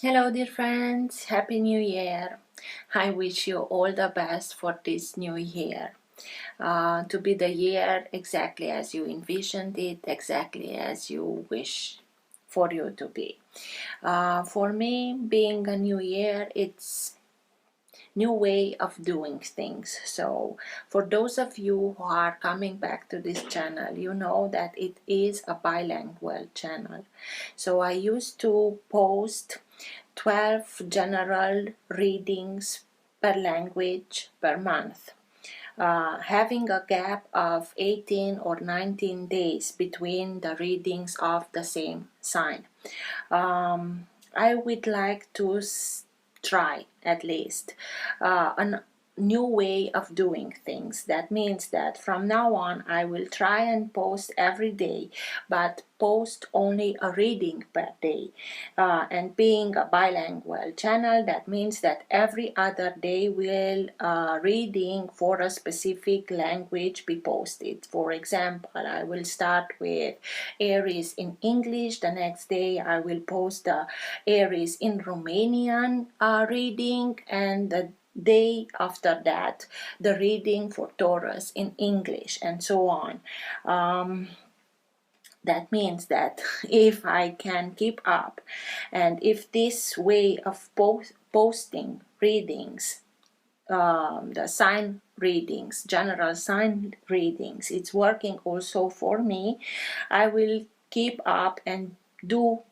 Hello dear friends, Happy New Year. I wish you all the best for this new year. To be the year exactly as you envisioned it, exactly as you wish for you to be. For me, being a new year, it's new way of doing things. So for those of you who are coming back to this channel, you know that it is a bilingual channel. So I used to post 12 general readings per language per month, having a gap of 18 or 19 days between the readings of the same sign. I would like to try at least a new way of doing things. That means that from now on I will try and post every day, but post only a reading per day. And being a bilingual channel, that means that every other day will reading for a specific language be posted. For example, I will start with Aries in English. The next day I will post the Aries in Romanian reading, and the day after that the reading for Taurus in English, and so on. That means that if I can keep up, and if this way of posting readings, the sign readings, general sign readings, it's working also for me, I will keep up and do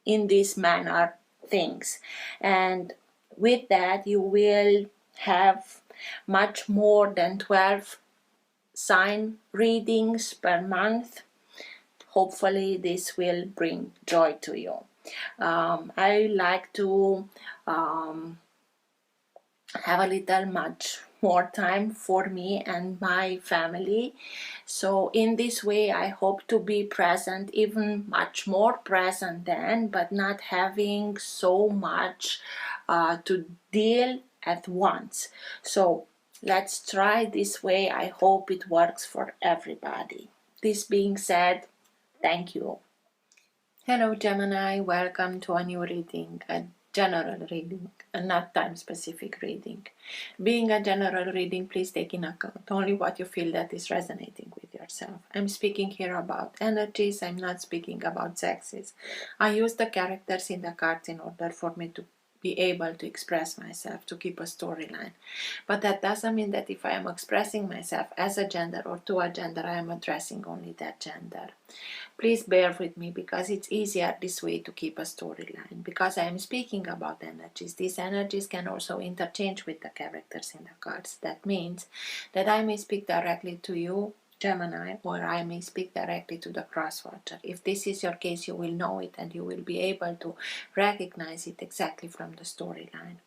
in this manner things. And with that you will have much more than 12 sign readings per month. Hopefully this will bring joy to you. I like to have a little much more time for me and my family. So in this way I hope to be present, even much more present than, but not having so much to deal at once. So let's try this way. I hope it works for everybody. This being said, thank you. Hello Gemini, welcome to a new reading, a general reading, a not time specific reading. Being a general reading, please take in account only what you feel that is resonating with yourself. I'm speaking here about energies, I'm not speaking about sexes. I use the characters in the cards in order for me to be able to express myself, to keep a storyline. But that doesn't mean that if I am expressing myself as a gender or to a gender, I am addressing only that gender. Please bear with me because it's easier this way to keep a storyline. Because I am speaking about energies, these energies can also interchange with the characters in the cards. That means that I may speak directly to you, Gemini, or I may speak directly to the cross-watcher. If this is your case, you will know it and you will be able to recognize it exactly from the storyline.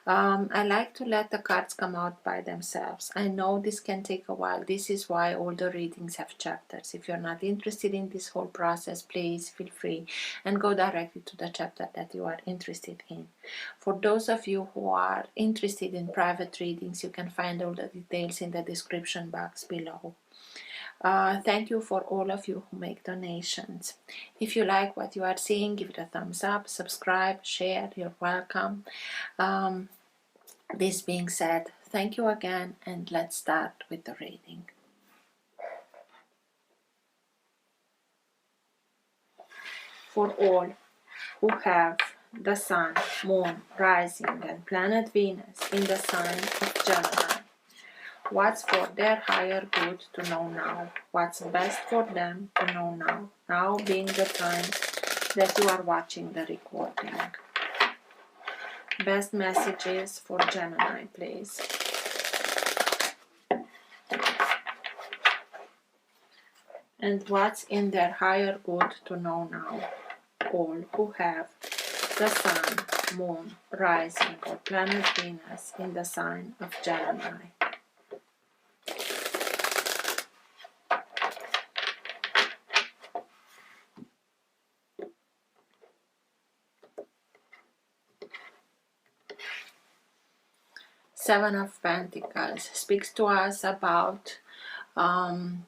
I like to let the cards come out by themselves. I know this can take a while. This is why all the readings have chapters. If you're not interested in this whole process, please feel free and go directly to the chapter that you are interested in. For those of you who are interested in private readings, you can find all the details in the description box below. Thank you for all of you who make donations. If you like what you are seeing, give it a thumbs up, subscribe, share, you're welcome. This being said, thank you again, and let's start with the reading. For all who have the Sun, Moon, Rising, and Planet Venus in the sign of Gemini, what's for their higher good to know now? What's best for them to know now? Now being the time that you are watching the recording. Best messages for Gemini, please. And what's in their higher good to know now? All who have the Sun, Moon, Rising, or Planet Venus in the sign of Gemini. Seven of Pentacles speaks to us about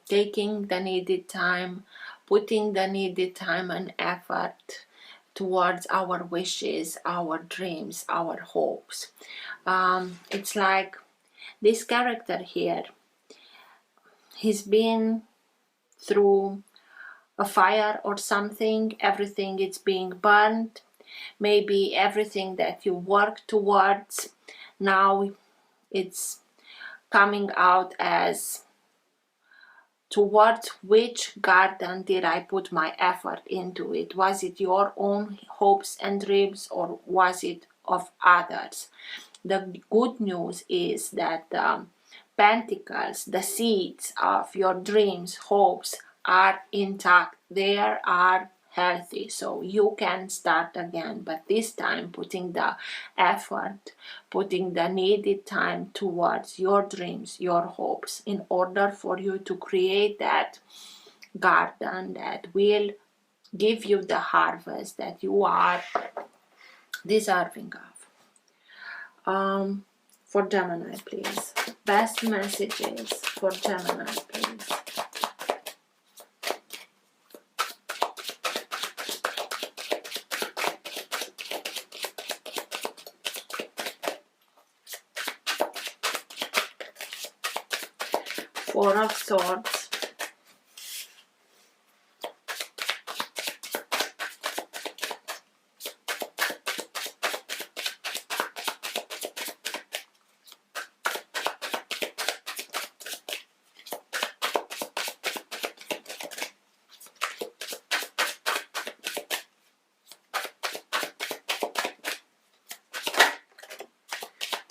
taking the needed time, putting the needed time and effort towards our wishes, our dreams, our hopes. It's like this character here, he's been through a fire or something, everything is being burned, maybe everything that you work towards, now it's coming out as towards which garden did I put my effort into it? Was it your own hopes and dreams, or was it of others? The good news is that the pentacles, the seeds of your dreams, hopes are intact. They are healthy, so you can start again, but this time putting the effort, putting the needed time towards your dreams, your hopes, in order for you to create that garden that will give you the harvest that you are deserving of. For Gemini, please. Best messages for Gemini, please. Four of Swords.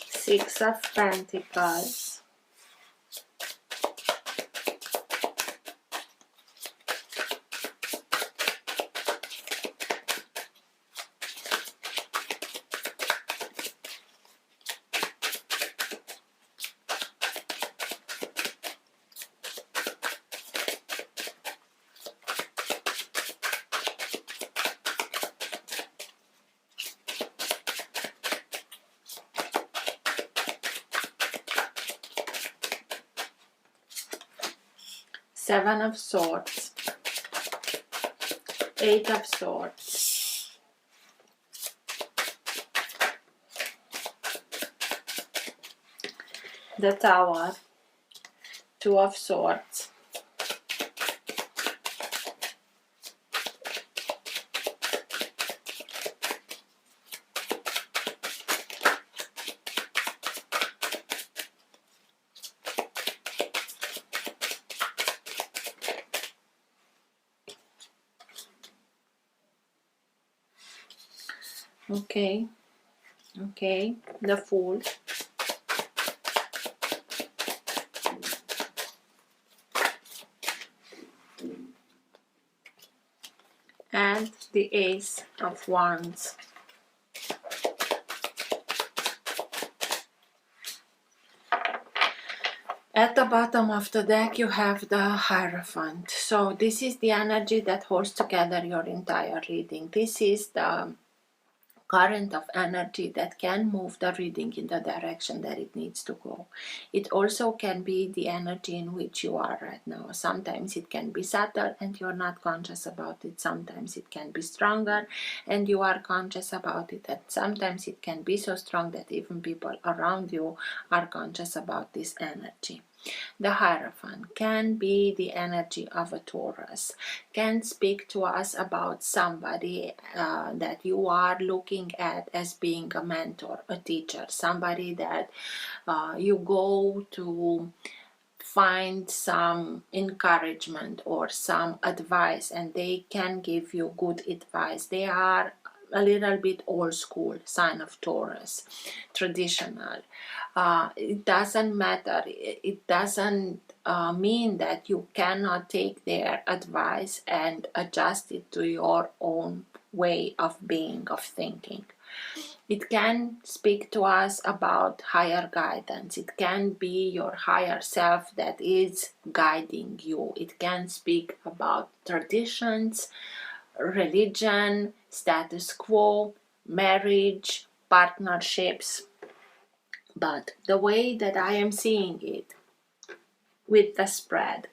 Six of Pentacles. Seven of Swords, Eight of Swords, the Tower, Two of Swords, okay, the Fool, and the Ace of Wands. At the bottom of the deck you have the Hierophant. So this is the energy that holds together your entire reading. This is the current of energy that can move the reading in the direction that it needs to go. It also can be the energy in which you are right now. Sometimes it can be subtle and you're not conscious about it. Sometimes it can be stronger and you are conscious about it. And sometimes it can be so strong that even people around you are conscious about this energy. The Hierophant can be the energy of a Taurus, can speak to us about somebody that you are looking at as being a mentor, a teacher, somebody that you go to find some encouragement or some advice, and they can give you good advice. They are a little bit old school, sign of Taurus, traditional. It doesn't matter. It doesn't mean that you cannot take their advice and adjust it to your own way of being, of thinking. It can speak to us about higher guidance. It can be your higher self that is guiding you. It can speak about traditions, religion, status quo, marriage, partnerships. But the way that I am seeing it with the spread,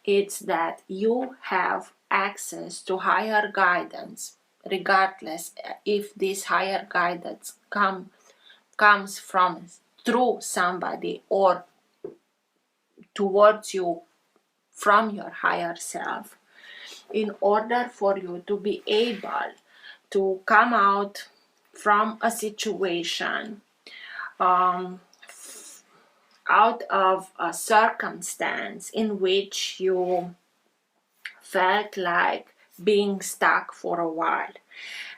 it's that you have access to higher guidance, regardless if this higher guidance comes from through somebody or towards you from your higher self, in order for you to be able to come out from a situation, out of a circumstance in which you felt like being stuck for a while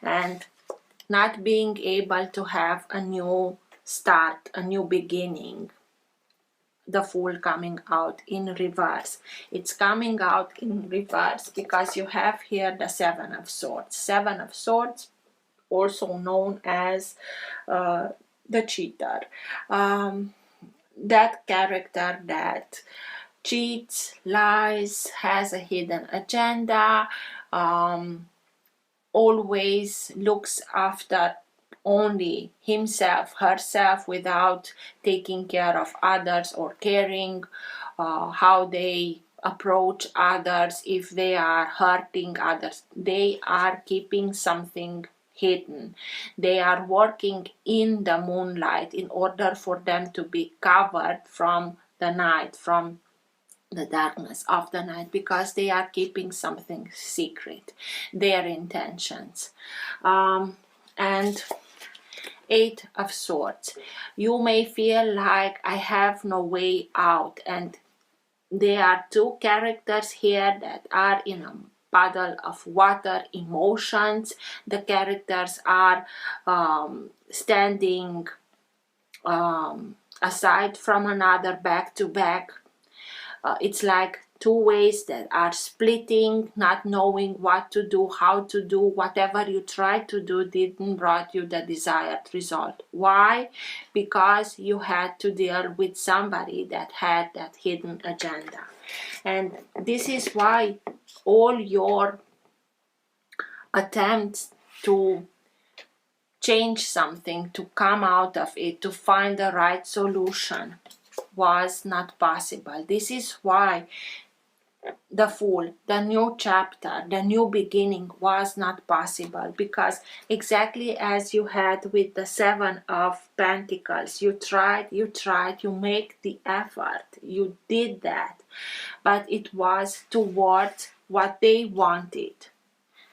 and not being able to have a new start, a new beginning. The Fool coming out in reverse. It's coming out in reverse because you have here the Seven of Swords. Seven of Swords, also known as the cheater. That character that cheats, lies, has a hidden agenda, always looks after only himself, herself, without taking care of others or caring how they approach others. If they are hurting others, they are keeping something hidden. They are working in the moonlight in order for them to be covered from the night, from the darkness of the night, because they are keeping something secret, their intentions. And Eight of Swords. You may feel like I have no way out, and there are two characters here that are in a puddle of water, emotions. The characters are standing aside from another, back to back. It's like two ways that are splitting, not knowing what to do, how to do. Whatever you tried to do didn't brought you the desired result. Why? Because you had to deal with somebody that had that hidden agenda. And this is why all your attempts to change something, to come out of it, to find the right solution was not possible. This is why the Fool, the new chapter, the new beginning was not possible, because exactly as you had with the Seven of Pentacles, you tried, you make the effort, you did that, but it was towards what they wanted.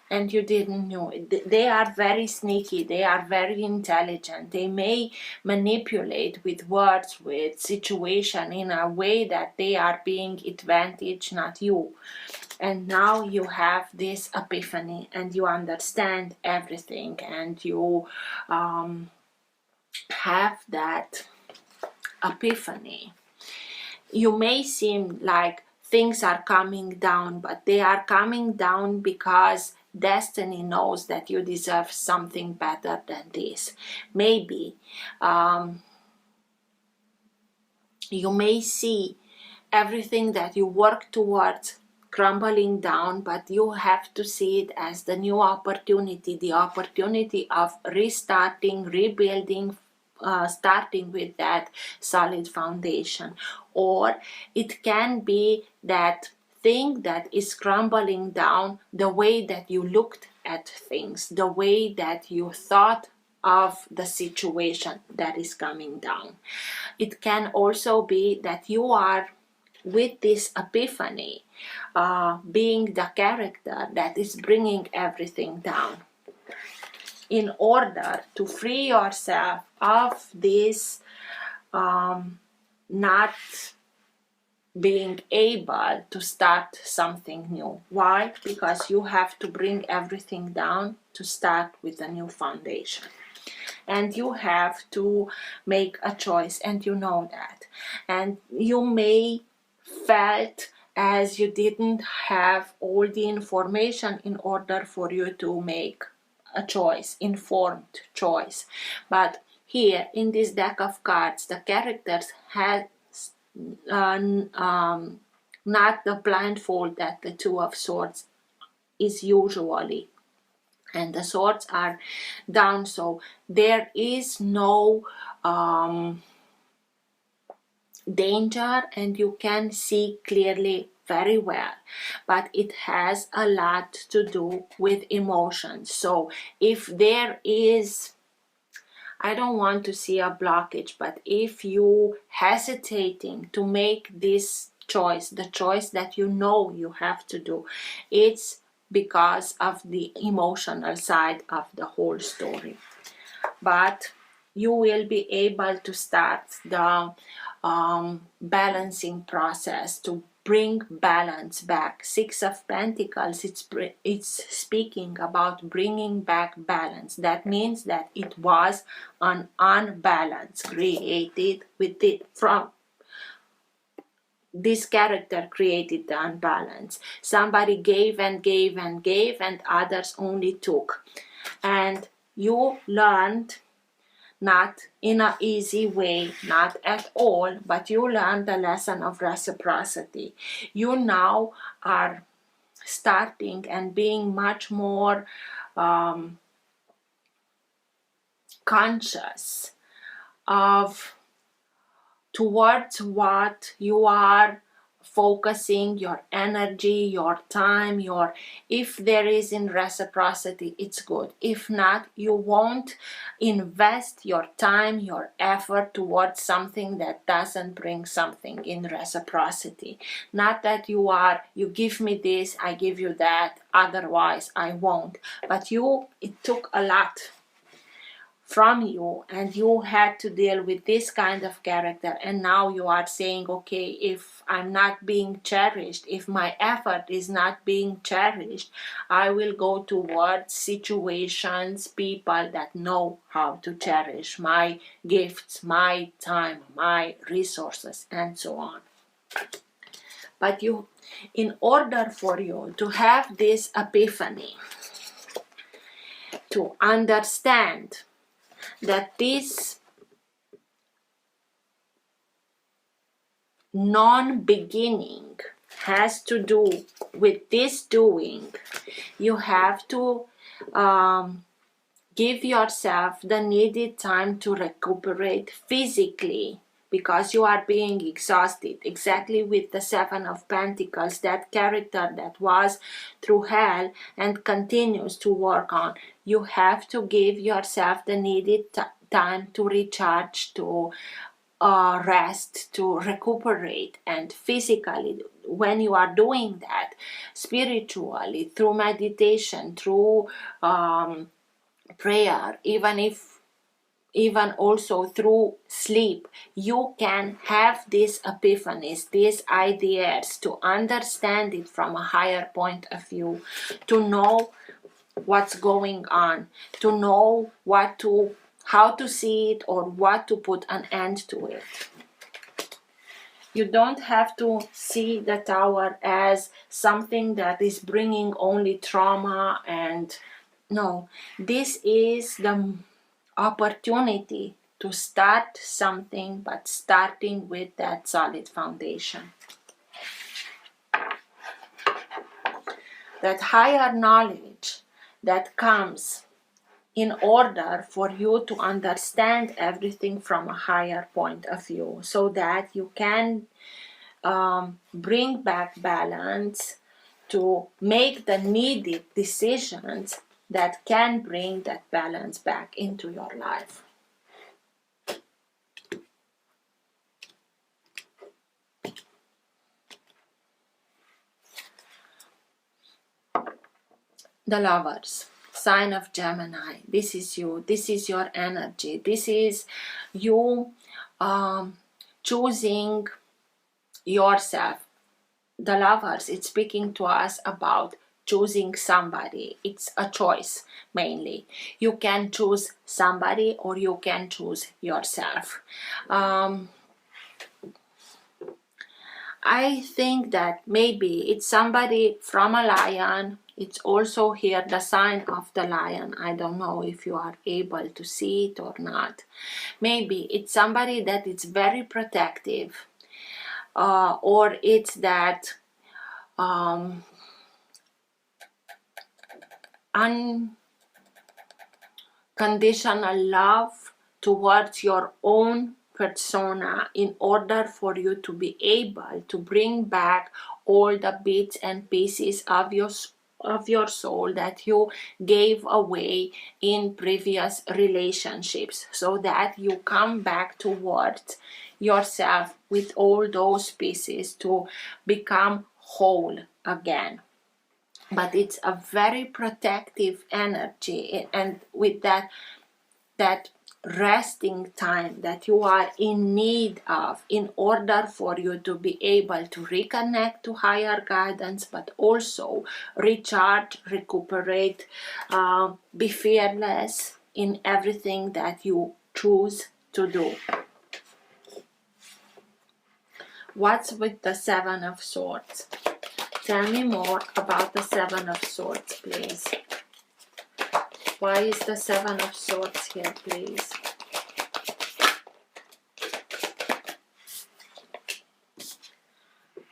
And you didn't know it. They are very sneaky, they are very intelligent, they may manipulate with words, with situation in a way that they are being advantage, not you. And now you have this epiphany and you understand everything, and you have that epiphany. You may seem like things are coming down, but they are coming down because destiny knows that you deserve something better than this. Maybe you may see everything that you work towards crumbling down, but you have to see it as the new opportunity, the opportunity of restarting, rebuilding, starting with that solid foundation. Or it can be that thing that is crumbling down, the way that you looked at things, the way that you thought of the situation that is coming down. It can also be that you are with this epiphany being the character that is bringing everything down, in order to free yourself of this not being able to start something new. Why? Because you have to bring everything down to start with a new foundation. And you have to make a choice, and you know that. And you may felt as you didn't have all the information in order for you to make a choice, informed choice. But here in this deck of cards, the characters had not the blindfold that the Two of Swords is usually, and the swords are down, so there is no danger, and you can see clearly very well, but it has a lot to do with emotions. So if there is, I don't want to see a blockage, but if you hesitating to make this choice, the choice that you know you have to do, it's because of the emotional side of the whole story. But you will be able to start the balancing process to bring balance back. Six of Pentacles, it's speaking about bringing back balance. That means that it was an unbalance created with it from this character created the unbalance. Somebody gave and gave and gave, and others only took. And you learned, not in an easy way, not at all, but you learned the lesson of reciprocity. You now are starting and being much more conscious of towards what you are focusing your energy, your time, your, if there is in reciprocity, it's good. If not, you won't invest your time, your effort towards something that doesn't bring something in reciprocity. Not that you give me this, I give you that, otherwise I won't. But it took a lot from you, and you had to deal with this kind of character, and now you are saying, okay, if I'm not being cherished, if my effort is not being cherished, I will go towards situations, people that know how to cherish my gifts, my time, my resources, and so on. But in order for you to have this epiphany, to understand that this non-beginning has to do with this doing, you have to give yourself the needed time to recuperate physically, because you are being exhausted. Exactly with the Seven of Pentacles, that character that was through hell and continues to work on. You have to give yourself the needed time to recharge, to rest, to recuperate. And physically, when you are doing that, spiritually, through meditation, through prayer, even also through sleep, you can have these epiphanies, these ideas, to understand it from a higher point of view, to know what's going on, to know how to see it, or what to put an end to it. You don't have to see the Tower as something that is bringing only trauma, and no, this is the opportunity to start something, but starting with that solid foundation. That higher knowledge that comes in order for you to understand everything from a higher point of view, so that you can bring back balance, to make the needed decisions that can bring that balance back into your life. The Lovers, sign of Gemini. This is you. This is your energy. This is you choosing yourself. The Lovers, it's speaking to us about choosing somebody. It's a choice mainly. You can choose somebody, or you can choose yourself. I think that maybe it's somebody from a lion. It's also here the sign of the lion. I don't know if you are able to see it or not. Maybe it's somebody that is very protective, or it's that unconditional love towards your own persona in order for you to be able to bring back all the bits and pieces of your soul that you gave away in previous relationships, so that you come back towards yourself with all those pieces to become whole again. But it's a very protective energy, and with that resting time that you are in need of in order for you to be able to reconnect to higher guidance, but also recharge, recuperate, be fearless in everything that you choose to do. What's with the Seven of Swords? Tell me more about the Seven of Swords, please. Why is the Seven of Swords here, please?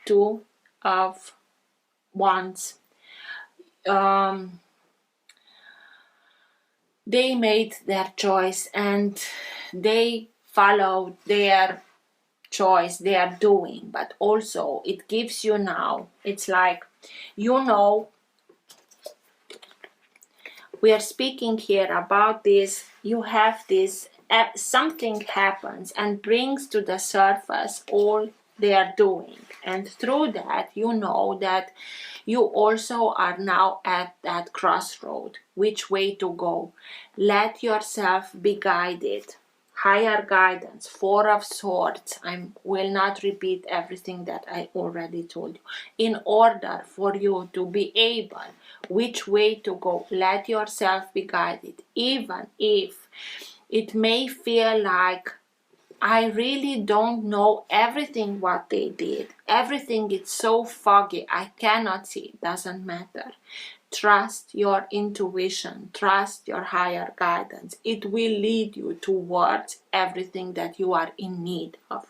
Two of Wands. They made their choice and they followed their choice, they are doing, but also it gives you now, it's like, you know, we are speaking here about this, you have this, something happens and brings to the surface all they are doing, and through that you know that you also are now at that crossroad, which way to go. Let yourself be guided. Higher guidance, Four of Swords. I will not repeat everything that I already told you. In order for you to be able which way to go, let yourself be guided, even if it may feel like I really don't know everything what they did. Everything is so foggy, I cannot see. It doesn't matter. Trust your intuition, trust your higher guidance. It will lead you towards everything that you are in need of.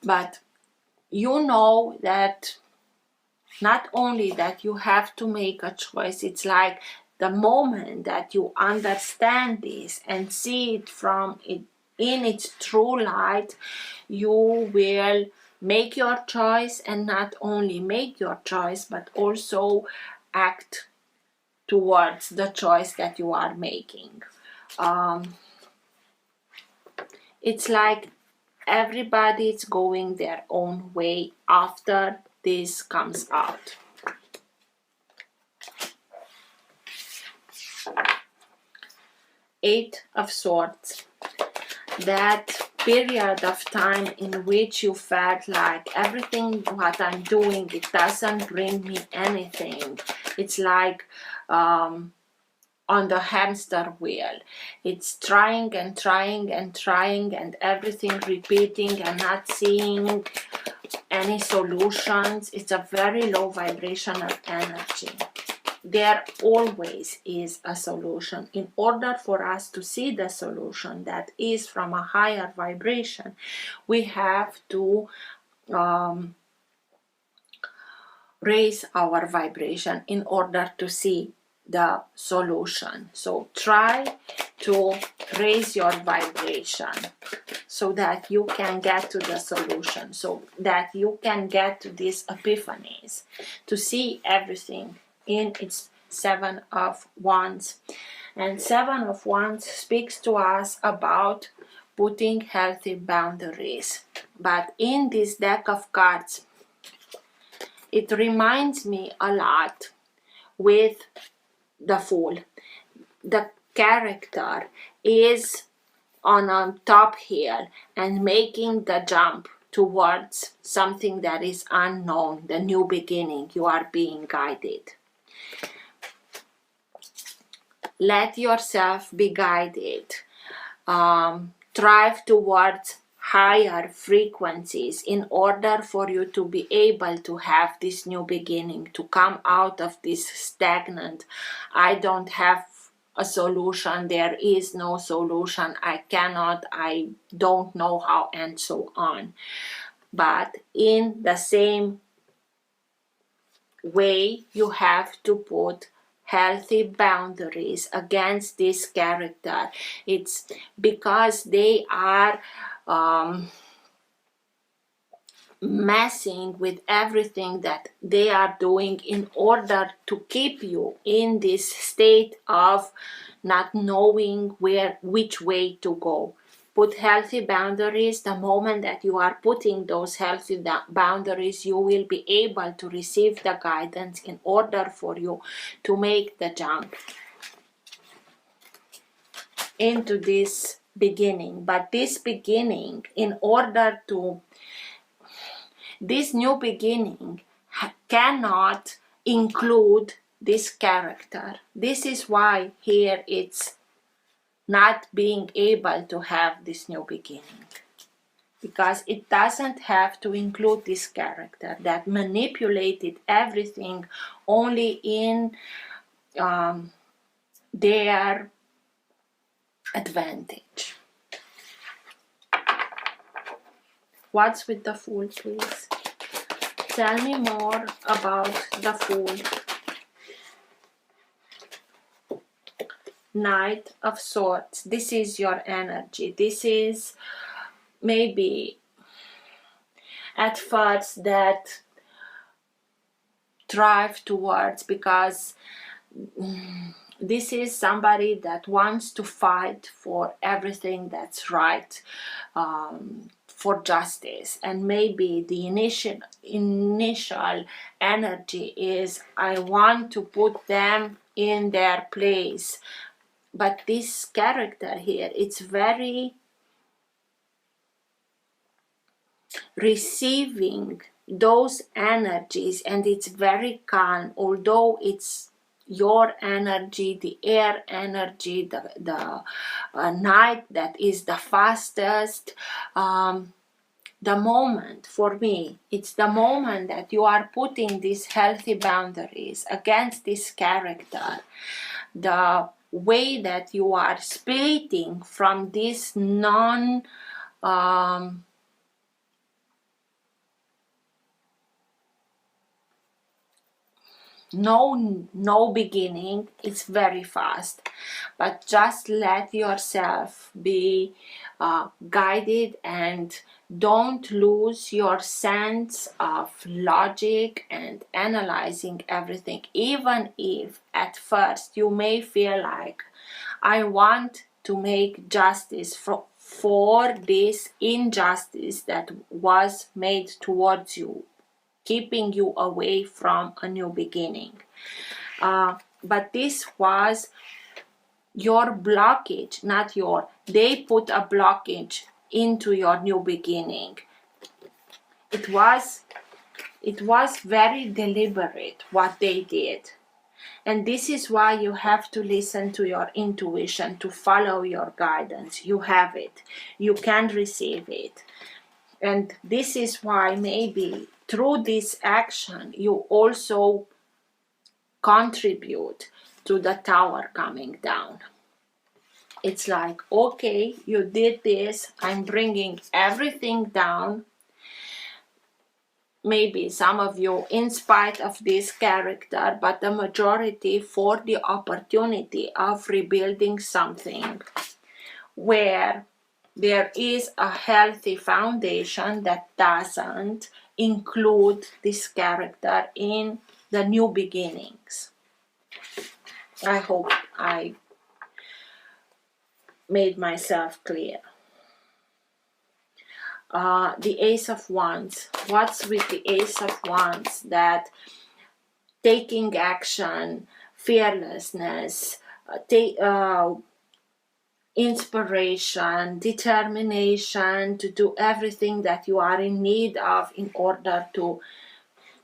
But you know that not only that you have to make a choice, it's like the moment that you understand this and see it from it in its true light, you will make your choice, and not only make your choice but also act towards the choice that you are making. It's like everybody's going their own way after this comes out. Eight of Swords. That period of time in which you felt like everything what I'm doing, it doesn't bring me anything. It's like on the hamster wheel. It's trying and trying and trying and everything repeating and not seeing any solutions. It's a very low vibrational energy. There always is a solution. In order for us to see the solution that is from a higher vibration, we have to raise our vibration in order to see the solution. So try to raise your vibration so that you can get to the solution, so that you can get to these epiphanies, to see everything in its Seven of Wands. And Seven of Wands speaks to us about putting healthy boundaries. But in this deck of cards, it reminds me a lot with the Fool. The character is on a top hill and making the jump towards something that is unknown, the new beginning. You are being guided. Let yourself be guided. Drive towards higher frequencies in order for you to be able to have this new beginning, to come out of this stagnant, I don't have a solution, there is no solution, I cannot, I don't know how, and so on. But in the same way, you have to put healthy boundaries against this character. It's because they are messing with everything that they are doing in order to keep you in this state of not knowing which way to go. Put healthy boundaries. The moment that you are putting those healthy boundaries, you will be able to receive the guidance in order for you to make the jump into this beginning. But this beginning, in order to this new beginning cannot include this character. This is why here it's not being able to have this new beginning, because it doesn't have to include this character that manipulated everything only in their advantage. What's with the Fool, please? Tell me more about the Fool. Knight of Swords. This is your energy. This is maybe at first that drive towards, because this is somebody that wants to fight for everything that's right, for justice, and maybe the initial energy is, I want to put them in their place. But this character here, it's very receiving those energies, and it's very calm, although it's your energy, the air energy, the night that is the fastest. The moment, for me, it's the moment that you are putting these healthy boundaries against this character, the way that you are splitting from this no beginning. It's very fast, but just let yourself be guided, and don't lose your sense of logic and analyzing everything, even if at first you may feel like, I want to make justice for this injustice that was made towards you, keeping you away from a new beginning. But this was your blockage, not your. They put a blockage into your new beginning. It was very deliberate what they did. And this is why you have to listen to your intuition, to follow your guidance. You have it. You can receive it. And this is why maybe through this action you also contribute to the tower coming down. It's like, okay, you did this, I'm bringing everything down. Maybe some of you in spite of this character, but the majority for the opportunity of rebuilding something where there is a healthy foundation that doesn't include this character in the new beginnings. I hope I made myself clear. The Ace of Wands. What's with the Ace of Wands? That taking action, fearlessness, inspiration, determination to do everything that you are in need of in order to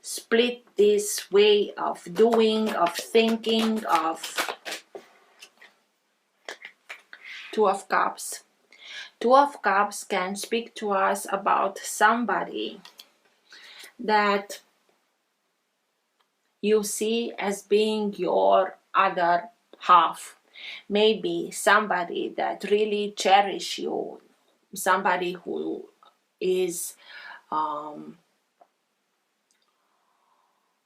split this way of doing, of thinking, of Two of Cups. Two of Cups can speak to us about somebody that you see as being your other half. Maybe somebody that really cherishes you, somebody who is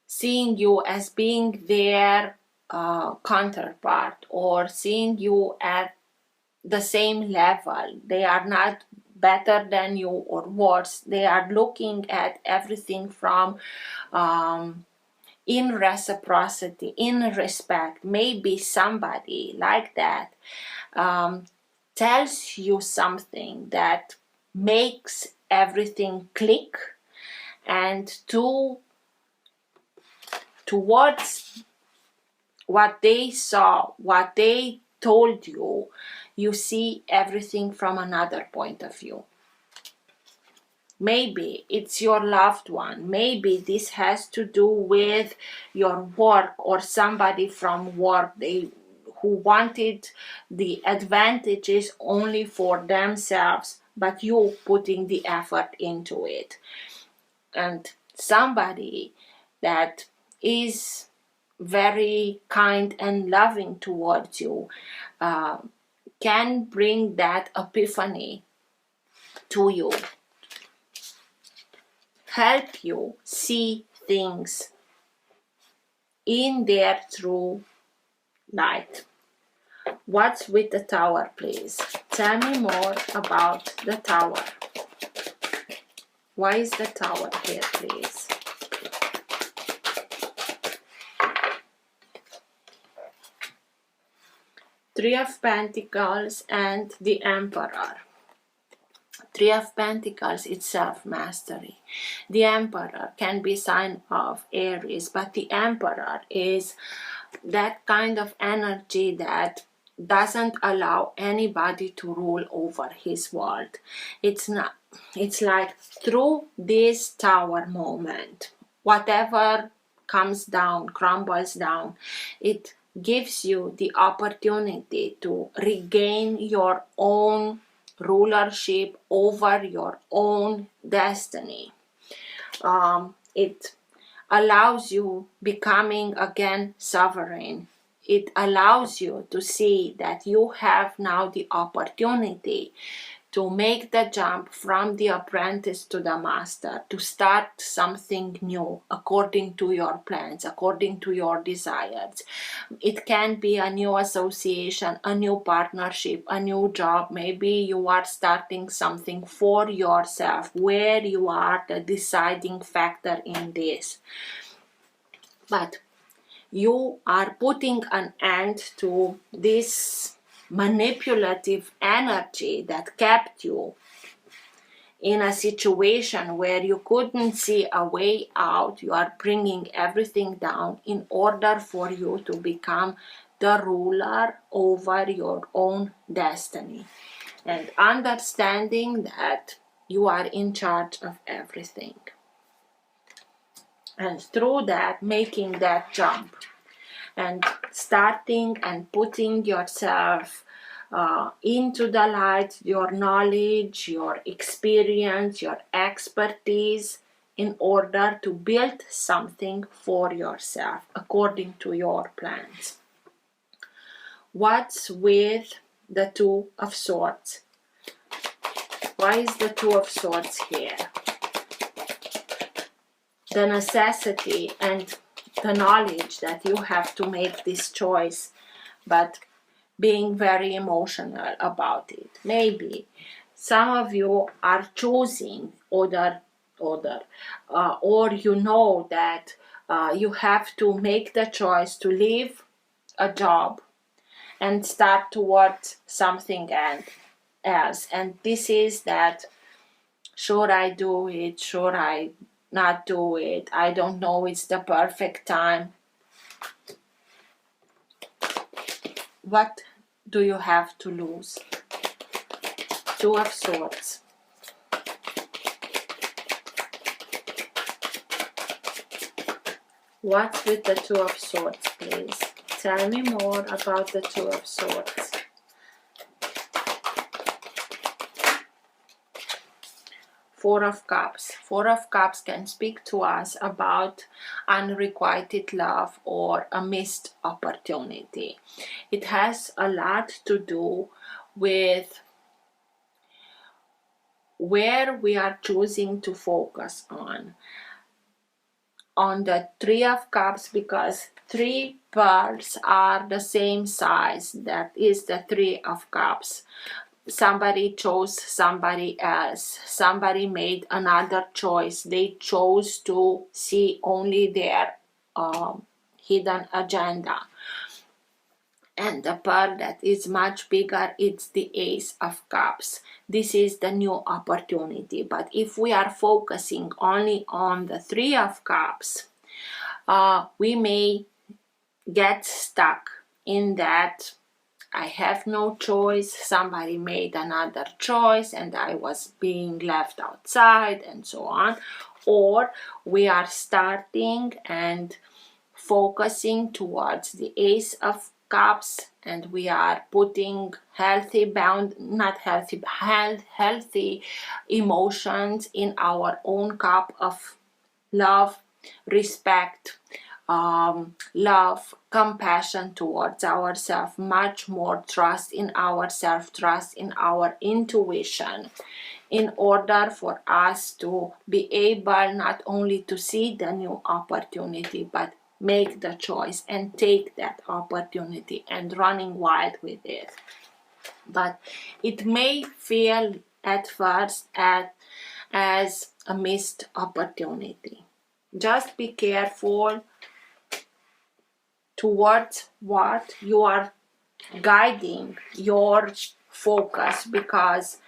seeing you as being there counterpart or seeing you at the same level. They are not better than you or worse. They are looking at everything from in reciprocity, in respect. Maybe somebody like that tells you something that makes everything click, and towards what they saw, what they told you, you see everything from another point of view. Maybe it's your loved one. Maybe this has to do with your work or somebody from work who wanted the advantages only for themselves, but you putting the effort into it. And somebody that is very kind and loving towards you can bring that epiphany to you, help you see things in their true light. What's with the Tower, please? Tell me more about the Tower. Why is the Tower here, please? Three of Pentacles and the Emperor. Three of Pentacles is self-mastery. The Emperor can be sign of Aries, but the Emperor is that kind of energy that doesn't allow anybody to rule over his world. It's like through this Tower moment, whatever comes down, crumbles down, it gives you the opportunity to regain your own rulership over your own destiny. It allows you becoming again sovereign. It allows you to see that you have now the opportunity to make the jump from the apprentice to the master, to start something new according to your plans, according to your desires. It can be a new association, a new partnership, a new job. Maybe you are starting something for yourself where you are the deciding factor in this. But you are putting an end to this manipulative energy that kept you in a situation where you couldn't see a way out. You are bringing everything down in order for you to become the ruler over your own destiny, and understanding that you are in charge of everything. And through that, making that jump and starting and putting yourself into the light, your knowledge, your experience, your expertise, in order to build something for yourself according to your plans. What's with the Two of Swords? Why is the Two of Swords here? The necessity and the knowledge that you have to make this choice, but being very emotional about it. Maybe some of you are choosing or you know that you have to make the choice to leave a job and start towards something else. And this is that, should I do it? Should I not do it? I don't know, it's the perfect time. What do you have to lose? Two of Swords. What's with the Two of Swords, please? Tell me more about the Two of Swords. Four of Cups. Four of Cups can speak to us about unrequited love or a missed opportunity. It has a lot to do with where we are choosing to focus on. on the Three of Cups because three pearls are the same size. That is the Three of Cups. Somebody chose somebody else. Somebody made another choice. They chose to see only their hidden agenda. And the pearl that is much bigger, it's the Ace of Cups. This is the new opportunity. But if we are focusing only on the Three of Cups, we may get stuck in that I have no choice, somebody made another choice and I was being left outside and so on. Or we are starting and focusing towards the Ace of Cups and we are putting healthy emotions in our own cup of love, respect, love, compassion towards ourselves, much more trust in ourselves, trust in our intuition, in order for us to be able not only to see the new opportunity, but make the choice and take that opportunity and running wild with it. But it may feel at first as a missed opportunity. Just be careful towards what you are guiding your focus, because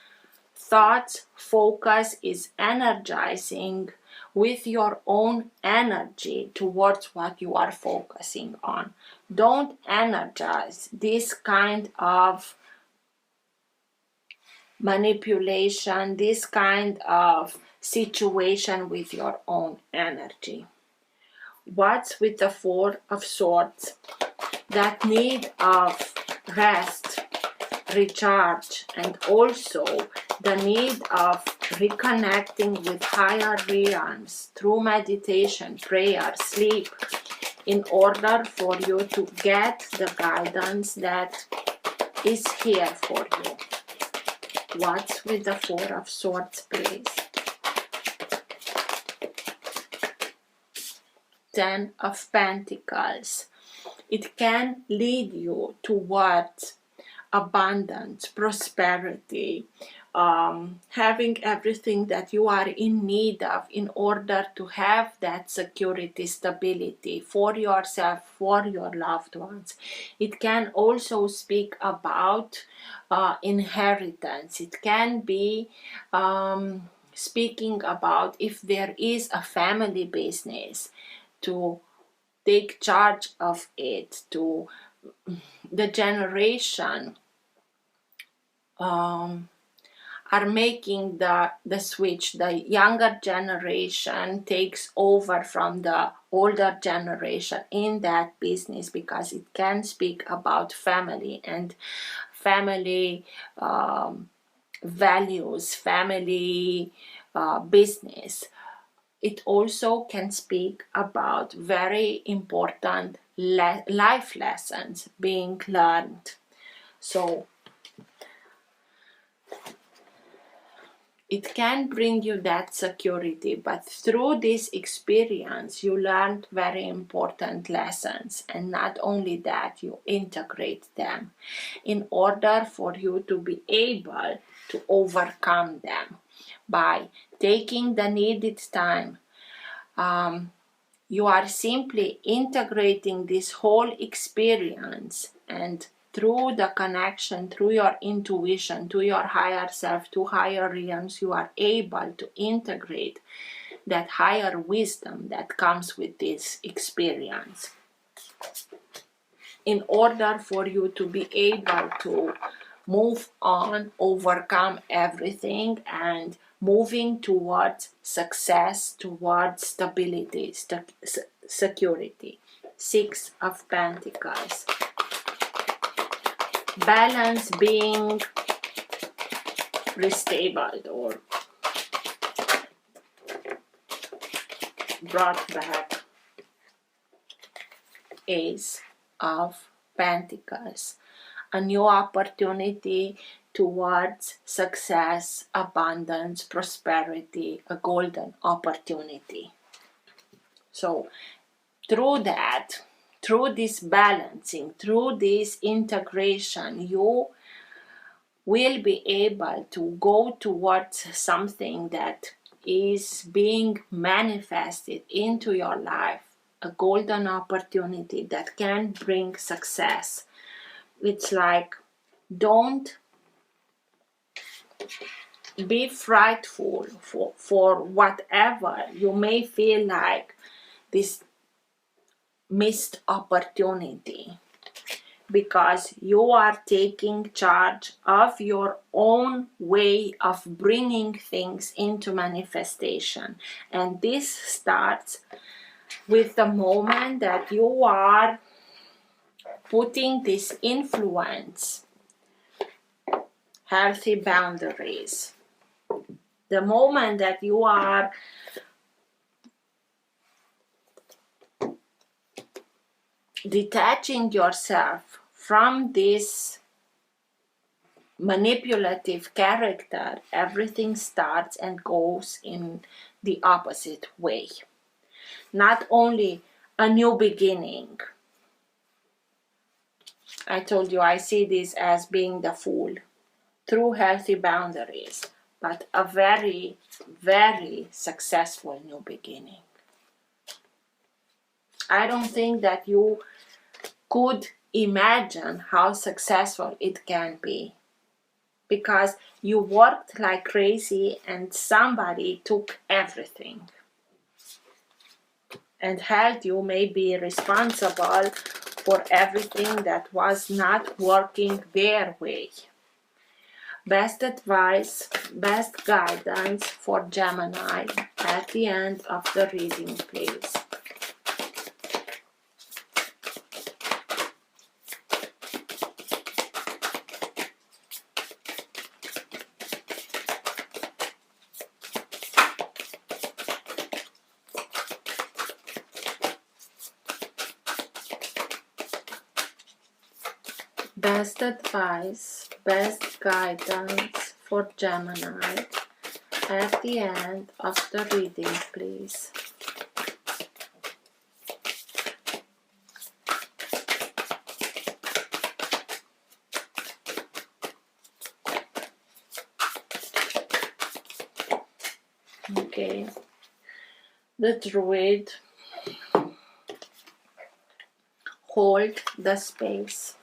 thoughts focus is energizing with your own energy towards what you are focusing on. Don't energize this kind of manipulation, this kind of situation with your own energy. What's with the Four of Swords? That need of rest, recharge, and also the need of reconnecting with higher realms through meditation, prayer, sleep, in order for you to get the guidance that is here for you. What's with the Four of Swords, please? Ten of Pentacles. It can lead you towards abundance, prosperity, having everything that you are in need of in order to have that security, stability for yourself, for your loved ones. It can also speak about inheritance. It can be speaking about if there is a family business, to take charge of it, to the generation are making the switch. The younger generation takes over from the older generation in that business, because it can speak about family and family values, family business. It also can speak about very important life lessons being learned. So it can bring you that security, but through this experience you learned very important lessons, and not only that, you integrate them in order for you to be able to overcome them by taking the needed time. You are simply integrating this whole experience, and through the connection, through your intuition, to your higher self, to higher realms, you are able to integrate that higher wisdom that comes with this experience, in order for you to be able to move on, overcome everything, and moving towards success, towards stability, security. Six of Pentacles. Balance being restabled or brought back. Ace of Pentacles. A new opportunity towards success, abundance, prosperity, a golden opportunity. So through that, through this balancing, through this integration, you will be able to go towards something that is being manifested into your life, a golden opportunity that can bring success. It's like, don't be frightful for whatever you may feel like this missed opportunity, because you are taking charge of your own way of bringing things into manifestation. And this starts with the moment that you are putting this influence, healthy boundaries. The moment that you are detaching yourself from this manipulative character, everything starts and goes in the opposite way. Not only a new beginning. I told you I see this as being the Fool through healthy boundaries, but a very, very successful new beginning. I don't think that you could imagine how successful it can be, because you worked like crazy and somebody took everything and held you maybe responsible for everything that was not working their way. Best advice, best guidance for Gemini at the end of the reading, please. Best advice, best guidance for Gemini at the end of the reading, please. Okay, the Druid, hold the space.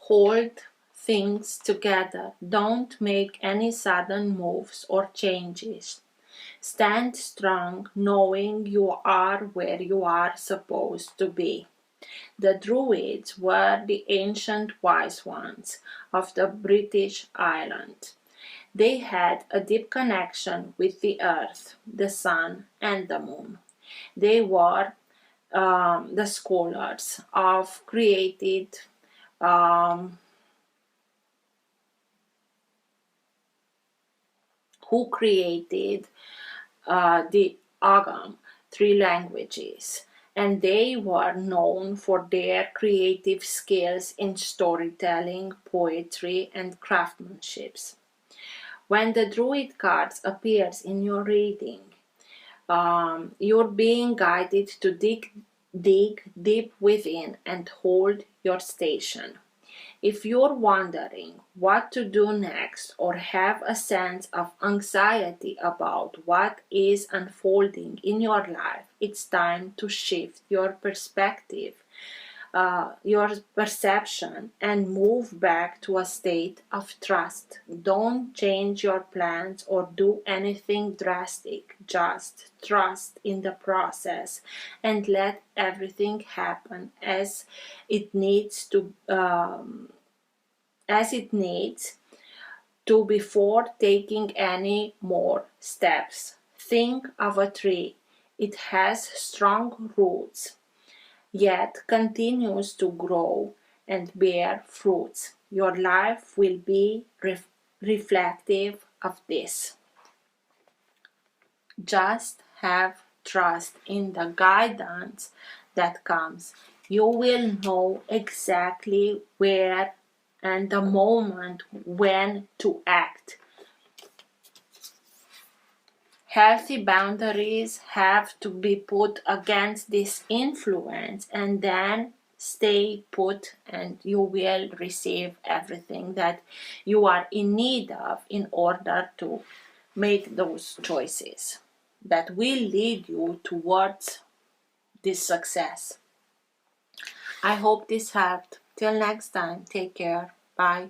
Hold things together. Don't make any sudden moves or changes. Stand strong, knowing you are where you are supposed to be. The Druids were the ancient wise ones of the British Island. They had a deep connection with the earth, the sun, and the moon. They were the scholars of created who created the Agam, three languages, and they were known for their creative skills in storytelling, poetry, and craftsmanship. When the Druid cards appears in your reading, you're being guided to dig deep within and hold your station. If you're wondering what to do next or have a sense of anxiety about what is unfolding in your life, it's time to shift your perspective, your perception, and move back to a state of trust. Don't change your plans or do anything drastic. Just trust in the process and let everything happen as it needs to before taking any more steps. Think of a tree. It has strong roots, yet continues to grow and bear fruits. Your life will be reflective of this. Just have trust in the guidance that comes. You will know exactly where and the moment when to act. Healthy boundaries have to be put against this influence, and then stay put, and you will receive everything that you are in need of in order to make those choices that will lead you towards this success. I hope this helped. Till next time, take care. Bye.